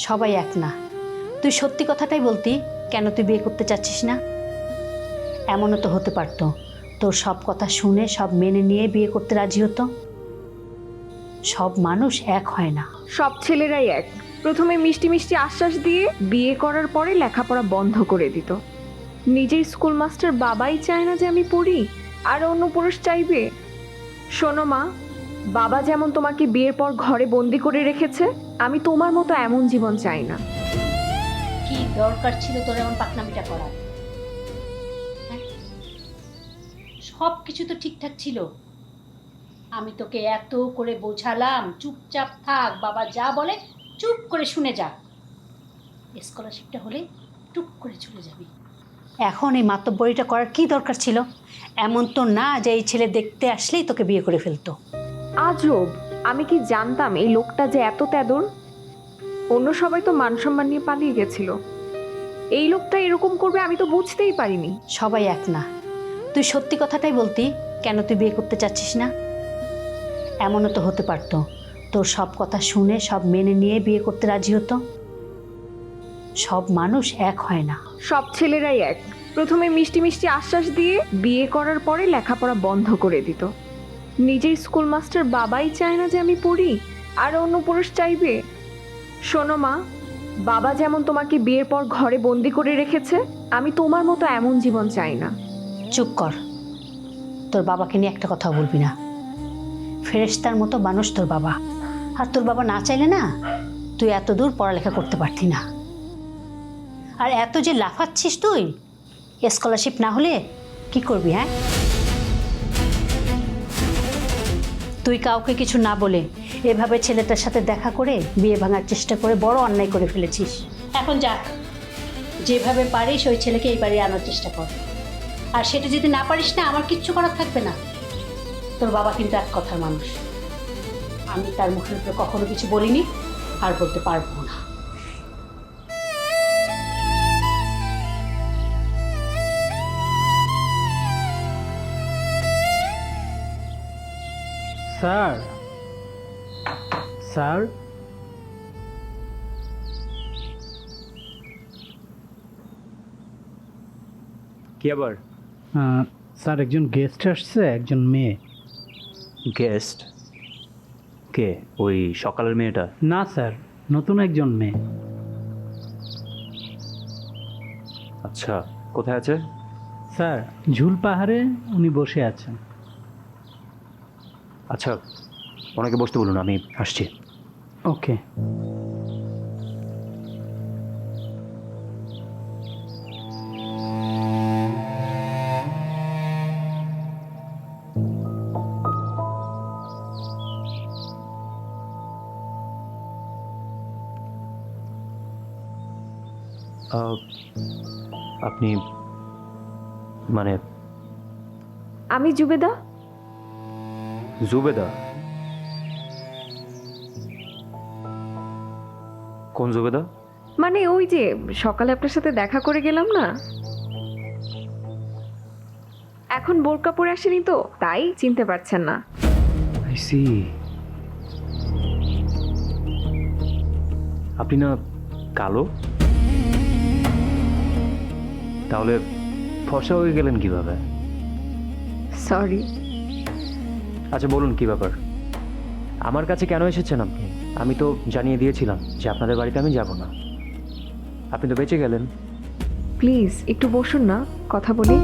সবাই এক না। তুই সত্যি কথাটাই বলতি, কেন তুই বিয়ে করতে চাচ্ছিস না? এমনও তো হতে পারতো তোর সব কথা শুনে সব মেনে নিয়ে বিয়ে করতে রাজি হতো। সব মানুষ এক হয় না। সব ছেলেরাই এক। প্রথমে মিষ্টি মিষ্টি আশ্বাস দিয়ে বিয়ে করার পরে লেখাপড়া বন্ধ করে দিত। নিজের স্কুল মাস্টার বাবাই চায় না যে আমি পড়ি, আর অন্য পুরুষ চাইবে? শোনো মা, বাবা যেমন তোমাকে বিয়ের পর ঘরে বন্দি করে রেখেছে, আমি তোমার মতো এমন জীবন চাই না। কি দরকার ছিল তোর এমন পাকনামিটা করার? হ্যাঁ? সব কিছু তো ঠিকঠাক ছিল। আমি তোকে এত করে বোঝালাম, চুপচাপ থাক, বাবা যা বলে চুপ করে শুনে যা। স্কলারশিপটা হলে টুক করে চলে যাবি। এখন এই মাতব্বরিটা করার কি দরকার ছিল? এমন তো না যে এই ছেলে দেখতে আসলেই তোকে বিয়ে করে ফেলতো। আজব, আমি কি জানতাম এই লোকটা যে এত তেদর? অন্য সবাই তো মান সম্মান নিয়ে পালিয়ে গেছিল, এই লোকটা এরকম করবে আমি তো বুঝতেই পারিনি। সবাই এক না। তুই সত্যি কথাটাই বলতি, কেন তুই বিয়ে করতে চাচ্ছিস না? এমনও তো হতে পারতো তোর সব কথা শুনে সব মেনে নিয়ে বিয়ে করতে রাজি হতো। সব মানুষ এক হয় না। সব ছেলেরাই এক। প্রথমে মিষ্টি মিষ্টি আশ্বাস দিয়ে বিয়ে করার পরে লেখাপড়া বন্ধ করে দিত। নিজের স্কুল মাস্টার বাবাই চায় না যে আমি পড়ি, আর অন্য পুরুষ চাইবে? শোনো মা, বাবা যেমন তোমাকে বিয়ের পর ঘরে বন্দি করে রেখেছে, আমি তোমার মতো এমন জীবন চাই না। চুপ কর। তোর বাবাকে নিয়ে একটা কথা বলবি না। ফেরেশতার মতো মানুষ তোর বাবা। আর তোর বাবা না চাইলে না তুই এত দূর পড়ালেখা করতে পারতি না। আর এত যে লাফাচ্ছিস তুই, স্কলারশিপ না হলে কি করবি? হ্যাঁ, তুই কাউকে কিছু না বলে এভাবে ছেলেটার সাথে দেখা করে বিয়ে ভাঙার চেষ্টা করে বড় অন্যায় করে ফেলেছিস। এখন যা, যেভাবে পারিস ওই ছেলেকে এই বাড়ি আনার চেষ্টা কর। আর সেটা যদি না পারিস না, আমার কিচ্ছু করার থাকবে না। তোর বাবা কিন্তু এক কথার মানুষ। আমি তার মুখের উপরে কখনো কিছু বলিনি, আর বলতে পারবো না। স্যার, স্যার, কি আবার? স্যার একজন গেস্ট আসছে, একজন মেয়ে। গেস্ট? কে? ওই সকালের মেয়েটা? না স্যার, নতুন একজন মেয়ে। আচ্ছা, কোথায় আছে? স্যার ঝুল পাহাড়ে উনি বসে আছেন। আচ্ছা, ওনাকে বসতে বলুন, আমি আসছি। ওকে। আপনি মানে আমি জুবেদা। জুবেদা? কোন জুবেদা? মানে ওই যে সকালে আপনার সাথে দেখা করে গেলাম না, এখন বোরকা পরে আসেনি তো তাই চিনতে পারছেন না। I see. আপনি না কালো? তাহলে ফর্সা হয়ে গেলেন কিভাবে? সরি। আচ্ছা বলুন, কি ব্যাপার? আমার কাছে কেন এসেছেন আপনি? আমি তো জানিয়ে দিয়েছিলাম যে আপনাদের বাড়িতে আমি যাব না। আপনি তো বেঁচে গেলেন। প্লিজ একটু বসুন না, কথা বলি।